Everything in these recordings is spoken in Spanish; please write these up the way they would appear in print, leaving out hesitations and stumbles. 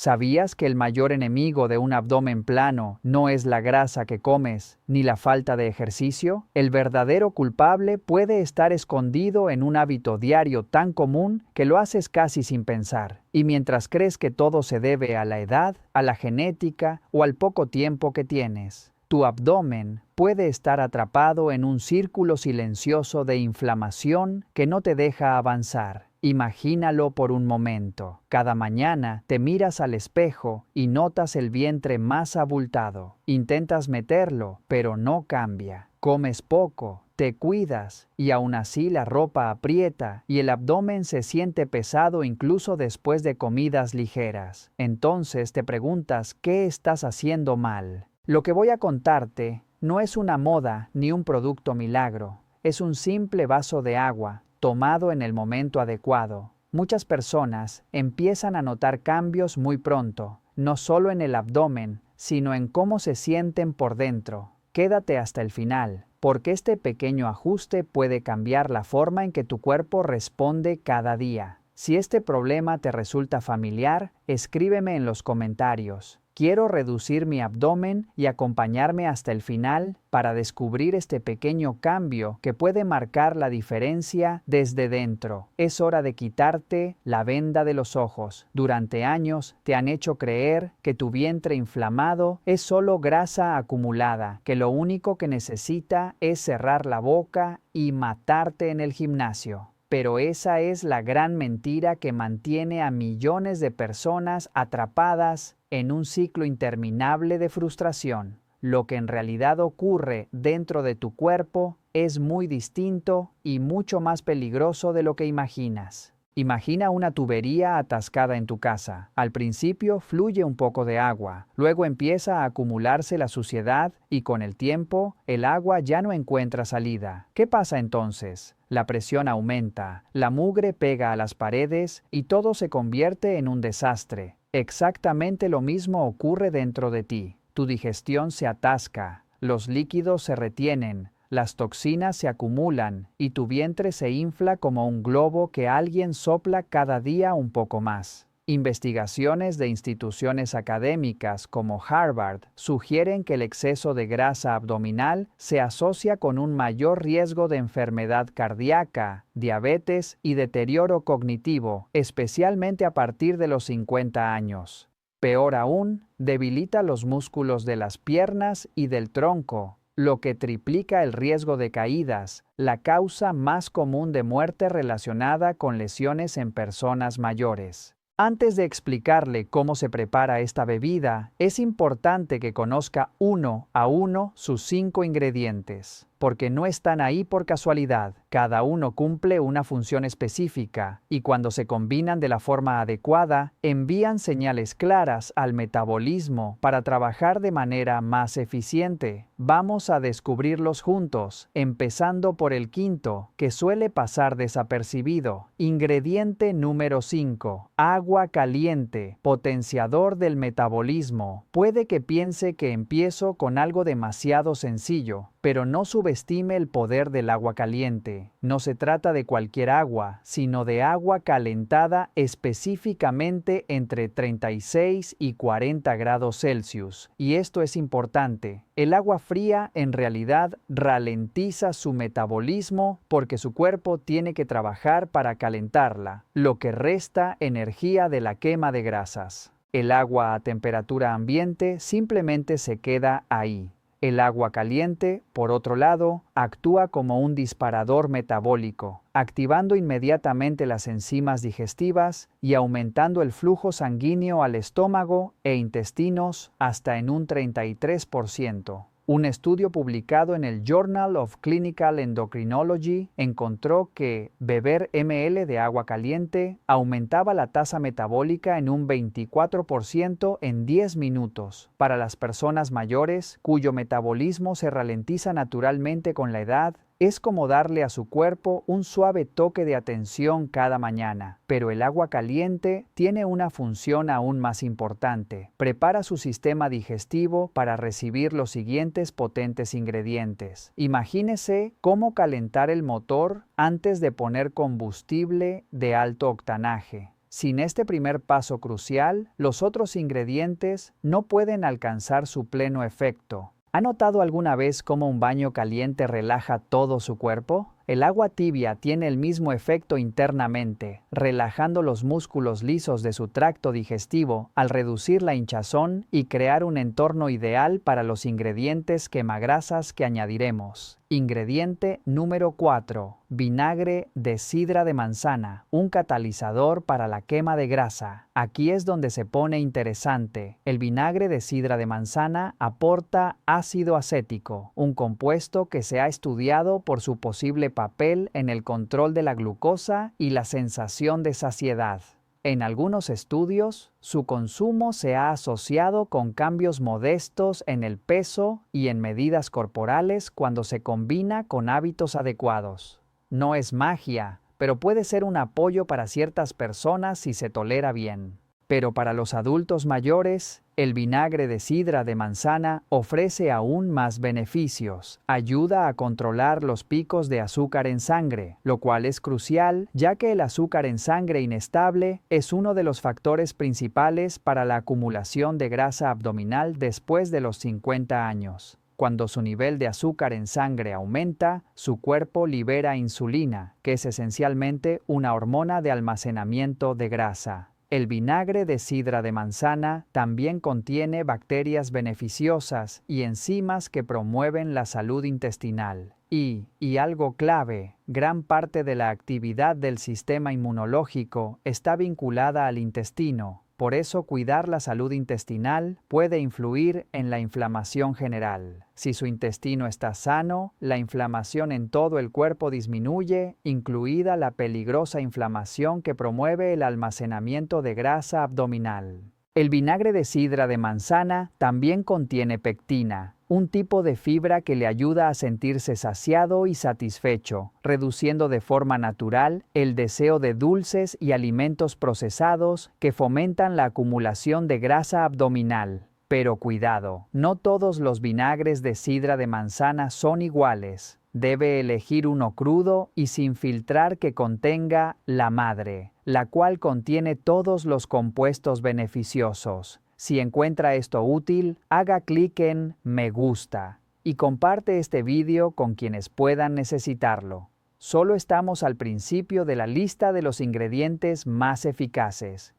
¿Sabías que el mayor enemigo de un abdomen plano no es la grasa que comes, ni la falta de ejercicio? El verdadero culpable puede estar escondido en un hábito diario tan común que lo haces casi sin pensar. Y mientras crees que todo se debe a la edad, a la genética o al poco tiempo que tienes, tu abdomen puede estar atrapado en un círculo silencioso de inflamación que no te deja avanzar. Imagínalo por un momento. Cada mañana te miras al espejo y notas el vientre más abultado. Intentas meterlo, pero no cambia. Comes poco, te cuidas y aún así la ropa aprieta y el abdomen se siente pesado incluso después de comidas ligeras. Entonces te preguntas ¿qué estás haciendo mal? Lo que voy a contarte no es una moda ni un producto milagro. Es un simple vaso de agua tomado en el momento adecuado. Muchas personas empiezan a notar cambios muy pronto, no solo en el abdomen, sino en cómo se sienten por dentro. Quédate hasta el final, porque este pequeño ajuste puede cambiar la forma en que tu cuerpo responde cada día. Si este problema te resulta familiar, escríbeme en los comentarios. Quiero reducir mi abdomen y acompañarme hasta el final para descubrir este pequeño cambio que puede marcar la diferencia desde dentro. Es hora de quitarte la venda de los ojos. Durante años te han hecho creer que tu vientre inflamado es solo grasa acumulada, que lo único que necesita es cerrar la boca y matarte en el gimnasio. Pero esa es la gran mentira que mantiene a millones de personas atrapadas en un ciclo interminable de frustración. Lo que en realidad ocurre dentro de tu cuerpo es muy distinto y mucho más peligroso de lo que imaginas. Imagina una tubería atascada en tu casa. Al principio fluye un poco de agua, luego empieza a acumularse la suciedad y con el tiempo el agua ya no encuentra salida. ¿Qué pasa entonces? La presión aumenta, la mugre pega a las paredes y todo se convierte en un desastre. Exactamente lo mismo ocurre dentro de ti. Tu digestión se atasca, los líquidos se retienen, las toxinas se acumulan y tu vientre se infla como un globo que alguien sopla cada día un poco más. Investigaciones de instituciones académicas como Harvard sugieren que el exceso de grasa abdominal se asocia con un mayor riesgo de enfermedad cardíaca, diabetes y deterioro cognitivo, especialmente a partir de los 50 años. Peor aún, debilita los músculos de las piernas y del tronco, lo que triplica el riesgo de caídas, la causa más común de muerte relacionada con lesiones en personas mayores. Antes de explicarle cómo se prepara esta bebida, es importante que conozca uno a uno sus 5 ingredientes, porque no están ahí por casualidad. Cada uno cumple una función específica y cuando se combinan de la forma adecuada, envían señales claras al metabolismo para trabajar de manera más eficiente. Vamos a descubrirlos juntos, empezando por el quinto, que suele pasar desapercibido. Ingrediente número 5. Agua caliente, potenciador del metabolismo. Puede que piense que empiezo con algo demasiado sencillo, pero no subestime el poder del agua caliente. No se trata de cualquier agua, sino de agua calentada específicamente entre 36 y 40 grados Celsius. Y esto es importante. El agua fría en realidad ralentiza su metabolismo porque su cuerpo tiene que trabajar para calentarla, lo que resta energía de la quema de grasas. El agua a temperatura ambiente simplemente se queda ahí. El agua caliente, por otro lado, actúa como un disparador metabólico, activando inmediatamente las enzimas digestivas y aumentando el flujo sanguíneo al estómago e intestinos hasta en un 33%. Un estudio publicado en el Journal of Clinical Endocrinology encontró que beber ml de agua caliente aumentaba la tasa metabólica en un 24% en 10 minutos. Para las personas mayores, cuyo metabolismo se ralentiza naturalmente con la edad, es como darle a su cuerpo un suave toque de atención cada mañana. Pero el agua caliente tiene una función aún más importante. Prepara su sistema digestivo para recibir los siguientes potentes ingredientes. Imagínese cómo calentar el motor antes de poner combustible de alto octanaje. Sin este primer paso crucial, los otros ingredientes no pueden alcanzar su pleno efecto. ¿Ha notado alguna vez cómo un baño caliente relaja todo su cuerpo? El agua tibia tiene el mismo efecto internamente, relajando los músculos lisos de su tracto digestivo al reducir la hinchazón y crear un entorno ideal para los ingredientes quemagrasas que añadiremos. Ingrediente número 4. Vinagre de sidra de manzana, un catalizador para la quema de grasa. Aquí es donde se pone interesante. El vinagre de sidra de manzana aporta ácido acético, un compuesto que se ha estudiado por su posible papel en el control de la glucosa y la sensación de saciedad. En algunos estudios, su consumo se ha asociado con cambios modestos en el peso y en medidas corporales cuando se combina con hábitos adecuados. No es magia, pero puede ser un apoyo para ciertas personas si se tolera bien. Pero para los adultos mayores, el vinagre de sidra de manzana ofrece aún más beneficios. Ayuda a controlar los picos de azúcar en sangre, lo cual es crucial ya que el azúcar en sangre inestable es uno de los factores principales para la acumulación de grasa abdominal después de los 50 años. Cuando su nivel de azúcar en sangre aumenta, su cuerpo libera insulina, que es esencialmente una hormona de almacenamiento de grasa. El vinagre de sidra de manzana también contiene bacterias beneficiosas y enzimas que promueven la salud intestinal. Y algo clave, gran parte de la actividad del sistema inmunológico está vinculada al intestino. Por eso, cuidar la salud intestinal puede influir en la inflamación general. Si su intestino está sano, la inflamación en todo el cuerpo disminuye, incluida la peligrosa inflamación que promueve el almacenamiento de grasa abdominal. El vinagre de sidra de manzana también contiene pectina, un tipo de fibra que le ayuda a sentirse saciado y satisfecho, reduciendo de forma natural el deseo de dulces y alimentos procesados que fomentan la acumulación de grasa abdominal. Pero cuidado, no todos los vinagres de sidra de manzana son iguales. Debe elegir uno crudo y sin filtrar que contenga la madre, la cual contiene todos los compuestos beneficiosos. Si encuentra esto útil, haga clic en Me gusta y comparte este video con quienes puedan necesitarlo. Solo estamos al principio de la lista de los ingredientes más eficaces.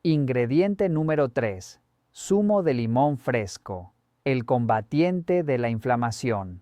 Ingrediente número 3. Zumo de limón fresco, el combatiente de la inflamación.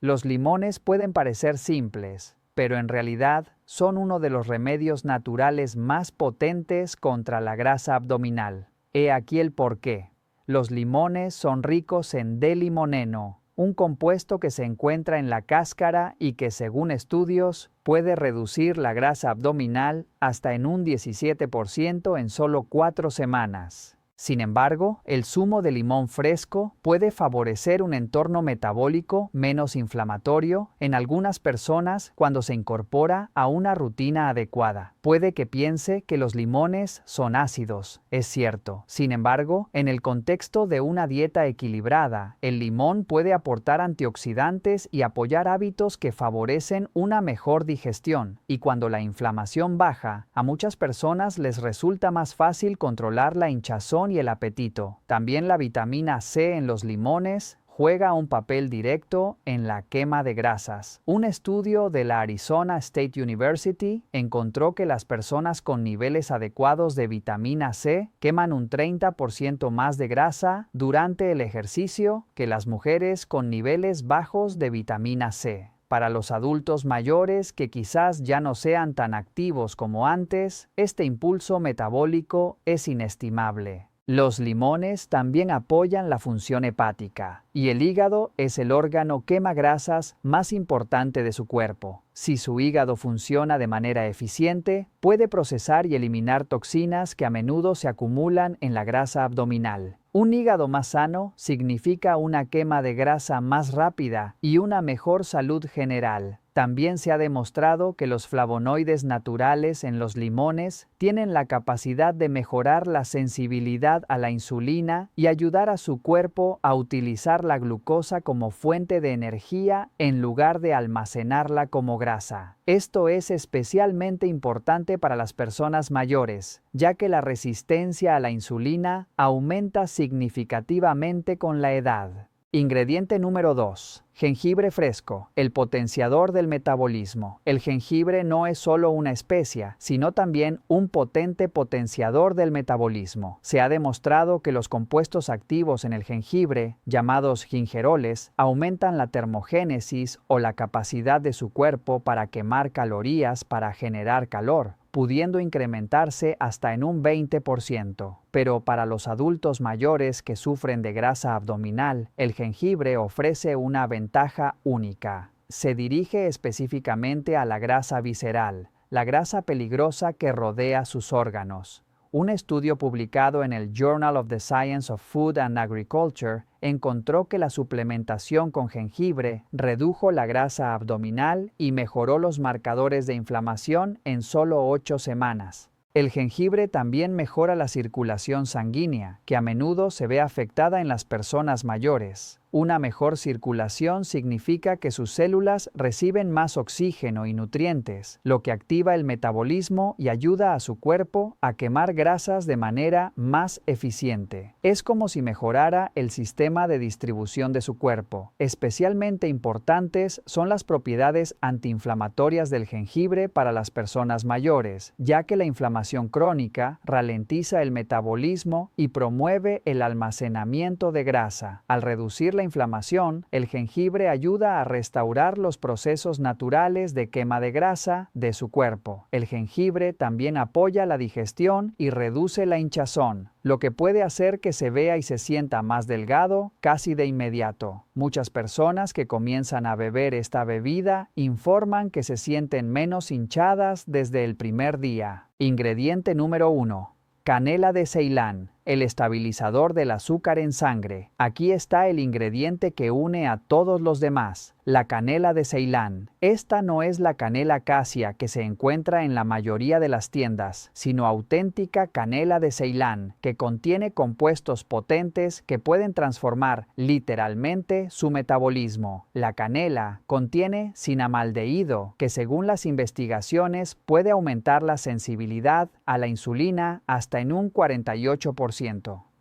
Los limones pueden parecer simples, pero en realidad son uno de los remedios naturales más potentes contra la grasa abdominal. He aquí el porqué. Los limones son ricos en D-limoneno, un compuesto que se encuentra en la cáscara y que, según estudios, puede reducir la grasa abdominal hasta en un 17% en solo 4 semanas. Sin embargo, el zumo de limón fresco puede favorecer un entorno metabólico menos inflamatorio en algunas personas cuando se incorpora a una rutina adecuada. Puede que piense que los limones son ácidos, es cierto. Sin embargo, en el contexto de una dieta equilibrada, el limón puede aportar antioxidantes y apoyar hábitos que favorecen una mejor digestión. Y cuando la inflamación baja, a muchas personas les resulta más fácil controlar la hinchazón y el apetito. También la vitamina C en los limones juega un papel directo en la quema de grasas. Un estudio de la Arizona State University encontró que las personas con niveles adecuados de vitamina C queman un 30% más de grasa durante el ejercicio que las mujeres con niveles bajos de vitamina C. Para los adultos mayores que quizás ya no sean tan activos como antes, este impulso metabólico es inestimable. Los limones también apoyan la función hepática, y el hígado es el órgano quemagrasas más importante de su cuerpo. Si su hígado funciona de manera eficiente, puede procesar y eliminar toxinas que a menudo se acumulan en la grasa abdominal. Un hígado más sano significa una quema de grasa más rápida y una mejor salud general. También se ha demostrado que los flavonoides naturales en los limones tienen la capacidad de mejorar la sensibilidad a la insulina y ayudar a su cuerpo a utilizar la glucosa como fuente de energía en lugar de almacenarla como grasa. Esto es especialmente importante para las personas mayores, ya que la resistencia a la insulina aumenta significativamente con la edad. Ingrediente número 2. Jengibre fresco, el potenciador del metabolismo. El jengibre no es solo una especia, sino también un potente potenciador del metabolismo. Se ha demostrado que los compuestos activos en el jengibre, llamados gingeroles, aumentan la termogénesis o la capacidad de su cuerpo para quemar calorías para generar calor, pudiendo incrementarse hasta en un 20%. Pero para los adultos mayores que sufren de grasa abdominal, el jengibre ofrece una ventaja única. Se dirige específicamente a la grasa visceral, la grasa peligrosa que rodea sus órganos. Un estudio publicado en el Journal of the Science of Food and Agriculture encontró que la suplementación con jengibre redujo la grasa abdominal y mejoró los marcadores de inflamación en solo 8 semanas. El jengibre también mejora la circulación sanguínea, que a menudo se ve afectada en las personas mayores. Una mejor circulación significa que sus células reciben más oxígeno y nutrientes, lo que activa el metabolismo y ayuda a su cuerpo a quemar grasas de manera más eficiente. Es como si mejorara el sistema de distribución de su cuerpo. Especialmente importantes son las propiedades antiinflamatorias del jengibre para las personas mayores, ya que la inflamación crónica ralentiza el metabolismo y promueve el almacenamiento de grasa. Al reducir la inflamación, el jengibre ayuda a restaurar los procesos naturales de quema de grasa de su cuerpo. El jengibre también apoya la digestión y reduce la hinchazón, lo que puede hacer que se vea y se sienta más delgado casi de inmediato. Muchas personas que comienzan a beber esta bebida informan que se sienten menos hinchadas desde el primer día. Ingrediente número 1. Canela de Ceilán, el estabilizador del azúcar en sangre. Aquí está el ingrediente que une a todos los demás, la canela de Ceilán. Esta no es la canela casia que se encuentra en la mayoría de las tiendas, sino auténtica canela de Ceilán, que contiene compuestos potentes que pueden transformar literalmente su metabolismo. La canela contiene cinamaldehído, que según las investigaciones puede aumentar la sensibilidad a la insulina hasta en un 48%.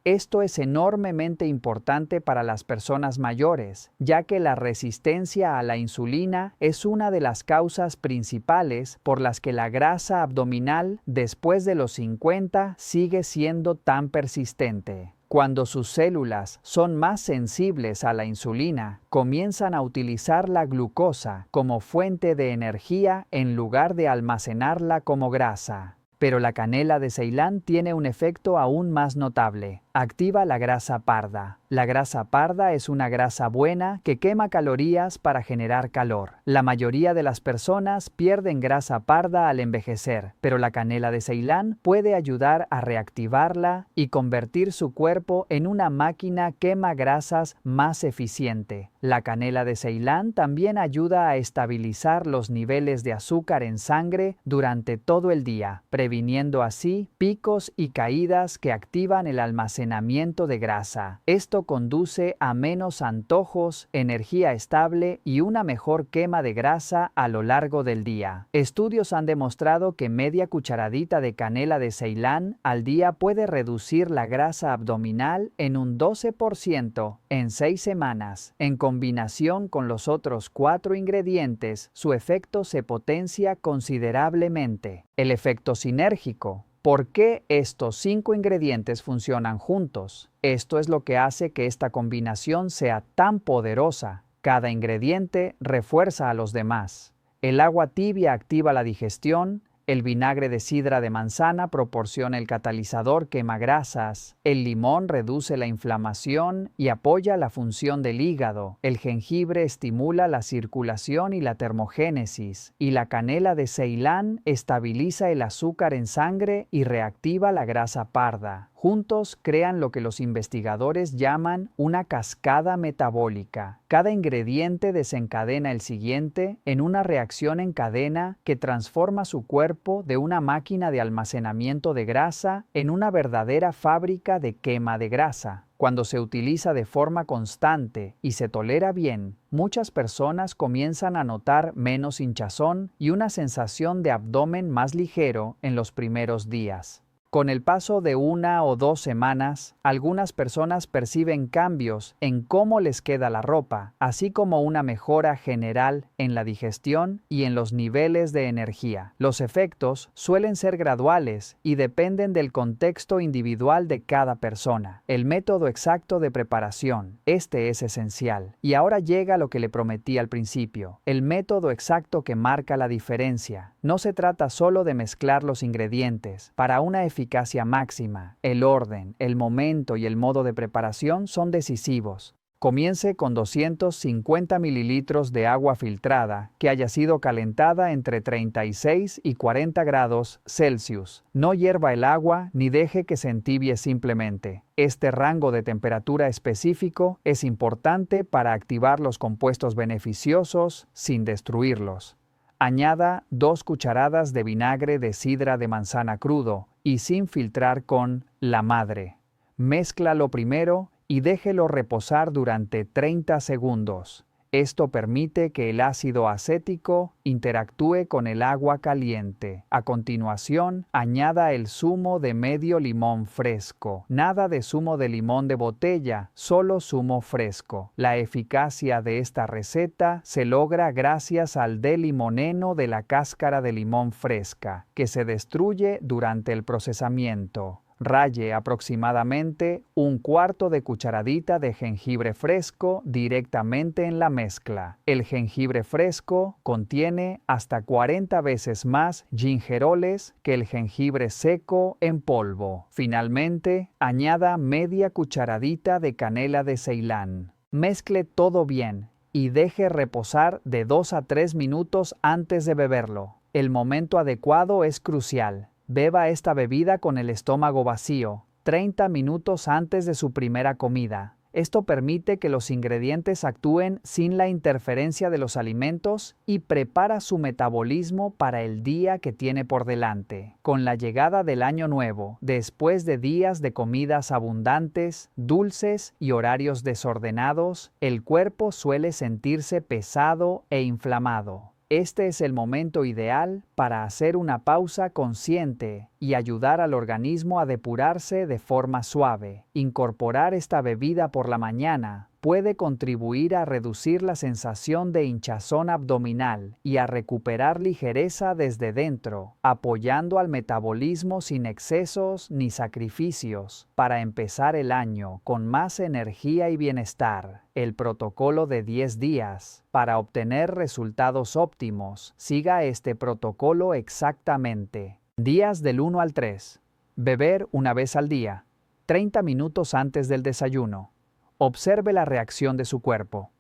Esto es enormemente importante para las personas mayores, ya que la resistencia a la insulina es una de las causas principales por las que la grasa abdominal después de los 50 sigue siendo tan persistente. Cuando sus células son más sensibles a la insulina, comienzan a utilizar la glucosa como fuente de energía en lugar de almacenarla como grasa. Pero la canela de Ceilán tiene un efecto aún más notable. Activa la grasa parda. La grasa parda es una grasa buena que quema calorías para generar calor. La mayoría de las personas pierden grasa parda al envejecer, pero la canela de Ceilán puede ayudar a reactivarla y convertir su cuerpo en una máquina quema grasas más eficiente. La canela de Ceilán también ayuda a estabilizar los niveles de azúcar en sangre durante todo el día, previniendo así picos y caídas que activan el almacenamiento de grasa. Esto conduce a menos antojos, energía estable y una mejor quema de grasa a lo largo del día. Estudios han demostrado que media cucharadita de canela de Ceilán al día puede reducir la grasa abdominal en un 12% en 6 semanas. En combinación con los otros 4 ingredientes, su efecto se potencia considerablemente. El efecto sinérgico. ¿Por qué estos 5 ingredientes funcionan juntos? Esto es lo que hace que esta combinación sea tan poderosa. Cada ingrediente refuerza a los demás. El agua tibia activa la digestión, el vinagre de sidra de manzana proporciona el catalizador quemagrasas, el limón reduce la inflamación y apoya la función del hígado, el jengibre estimula la circulación y la termogénesis, y la canela de Ceilán estabiliza el azúcar en sangre y reactiva la grasa parda. Juntos crean lo que los investigadores llaman una cascada metabólica. Cada ingrediente desencadena el siguiente en una reacción en cadena que transforma su cuerpo de una máquina de almacenamiento de grasa en una verdadera fábrica de quema de grasa. Cuando se utiliza de forma constante y se tolera bien, muchas personas comienzan a notar menos hinchazón y una sensación de abdomen más ligero en los primeros días. Con el paso de 1 o 2 semanas, algunas personas perciben cambios en cómo les queda la ropa, así como una mejora general en la digestión y en los niveles de energía. Los efectos suelen ser graduales y dependen del contexto individual de cada persona. El método exacto de preparación. Este es esencial. Y ahora llega lo que le prometí al principio, el método exacto que marca la diferencia. No se trata solo de mezclar los ingredientes. Para una eficacia máxima, el orden, el momento y el modo de preparación son decisivos. Comience con 250 mililitros de agua filtrada que haya sido calentada entre 36 y 40 grados Celsius. No hierva el agua ni deje que se entibie simplemente. Este rango de temperatura específico es importante para activar los compuestos beneficiosos sin destruirlos. Añada 2 cucharadas de vinagre de sidra de manzana crudo y sin filtrar con la madre. Mézclalo primero y déjelo reposar durante 30 segundos. Esto permite que el ácido acético interactúe con el agua caliente. A continuación, añada el zumo de medio limón fresco. Nada de zumo de limón de botella, solo zumo fresco. La eficacia de esta receta se logra gracias al delimoneno de la cáscara de limón fresca, que se destruye durante el procesamiento. Raye aproximadamente 1/4 de cucharadita de jengibre fresco directamente en la mezcla. El jengibre fresco contiene hasta 40 veces más gingeroles que el jengibre seco en polvo. Finalmente, añada media cucharadita de canela de Ceilán. Mezcle todo bien y deje reposar de 2 a 3 minutos antes de beberlo. El momento adecuado es crucial. Beba esta bebida con el estómago vacío, 30 minutos antes de su primera comida. Esto permite que los ingredientes actúen sin la interferencia de los alimentos y prepara su metabolismo para el día que tiene por delante. Con la llegada del año nuevo, después de días de comidas abundantes, dulces y horarios desordenados, el cuerpo suele sentirse pesado e inflamado. Este es el momento ideal para hacer una pausa consciente y ayudar al organismo a depurarse de forma suave. Incorporar esta bebida por la mañana puede contribuir a reducir la sensación de hinchazón abdominal y a recuperar ligereza desde dentro, apoyando al metabolismo sin excesos ni sacrificios, para empezar el año con más energía y bienestar. El protocolo de 10 días. Para obtener resultados óptimos, siga este protocolo exactamente. Días del 1 al 3. Beber una vez al día, 30 minutos antes del desayuno. Observe la reacción de su cuerpo.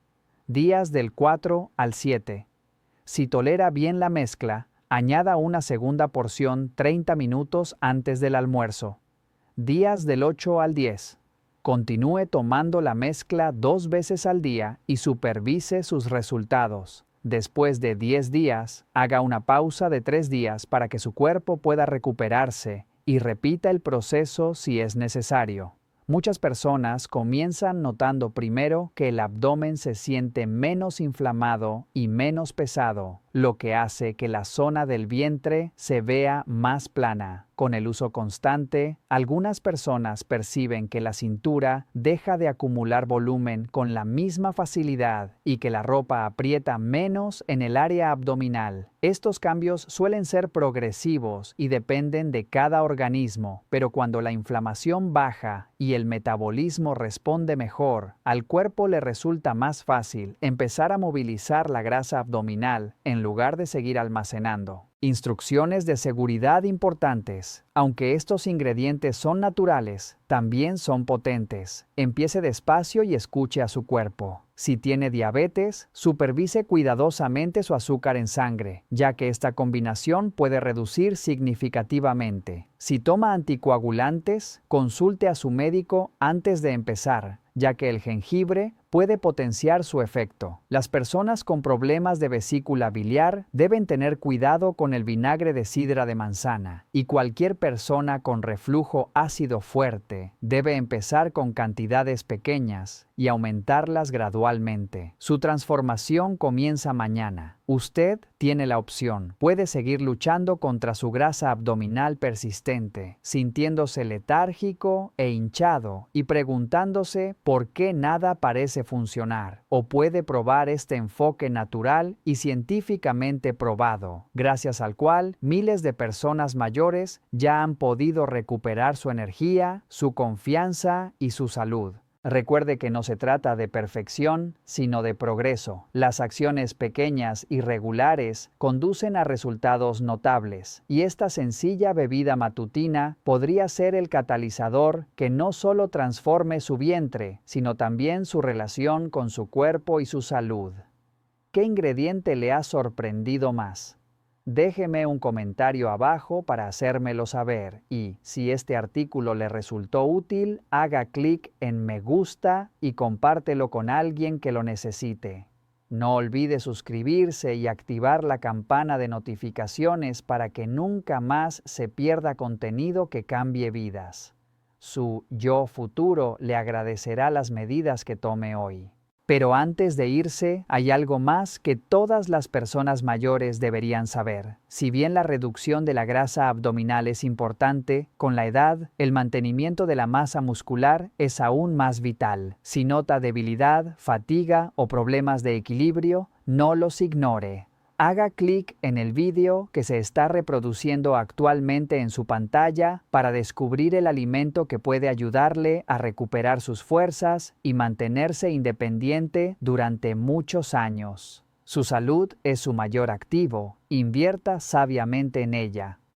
Días del 4 al 7. Si tolera bien la mezcla, añada una segunda porción 30 minutos antes del almuerzo. Días del 8 al 10. Continúe tomando la mezcla 2 veces al día y supervise sus resultados. Después de 10 días, haga una pausa de 3 días para que su cuerpo pueda recuperarse y repita el proceso si es necesario. Muchas personas comienzan notando primero que el abdomen se siente menos inflamado y menos pesado, lo que hace que la zona del vientre se vea más plana. Con el uso constante, algunas personas perciben que la cintura deja de acumular volumen con la misma facilidad y que la ropa aprieta menos en el área abdominal. Estos cambios suelen ser progresivos y dependen de cada organismo, pero cuando la inflamación baja y el metabolismo responde mejor, al cuerpo le resulta más fácil empezar a movilizar la grasa abdominal en lugar de seguir almacenando. Instrucciones de seguridad importantes. Aunque estos ingredientes son naturales, también son potentes. Empiece despacio y escuche a su cuerpo. Si tiene diabetes, supervise cuidadosamente su azúcar en sangre, ya que esta combinación puede reducir significativamente. Si toma anticoagulantes, consulte a su médico antes de empezar, ya que el jengibre puede potenciar su efecto. Las personas con problemas de vesícula biliar deben tener cuidado con el vinagre de sidra de manzana, y cualquier persona con reflujo ácido fuerte debe empezar con cantidades pequeñas y aumentarlas gradualmente. Su transformación comienza mañana. Usted tiene la opción. Puede seguir luchando contra su grasa abdominal persistente, sintiéndose letárgico e hinchado y preguntándose por qué nada parece funcionar. O puede probar este enfoque natural y científicamente probado, gracias al cual miles de personas mayores ya han podido recuperar su energía, su confianza y su salud. Recuerde que no se trata de perfección, sino de progreso. Las acciones pequeñas y regulares conducen a resultados notables, y esta sencilla bebida matutina podría ser el catalizador que no solo transforme su vientre, sino también su relación con su cuerpo y su salud. ¿Qué ingrediente le ha sorprendido más? Déjeme un comentario abajo para hacérmelo saber y, si este artículo le resultó útil, haga clic en me gusta y compártelo con alguien que lo necesite. No olvide suscribirse y activar la campana de notificaciones para que nunca más se pierda contenido que cambie vidas. Su yo futuro le agradecerá las medidas que tome hoy. Pero antes de irse, hay algo más que todas las personas mayores deberían saber. Si bien la reducción de la grasa abdominal es importante, con la edad, el mantenimiento de la masa muscular es aún más vital. Si nota debilidad, fatiga o problemas de equilibrio, no los ignore. Haga clic en el vídeo que se está reproduciendo actualmente en su pantalla para descubrir el alimento que puede ayudarle a recuperar sus fuerzas y mantenerse independiente durante muchos años. Su salud es su mayor activo. Invierta sabiamente en ella.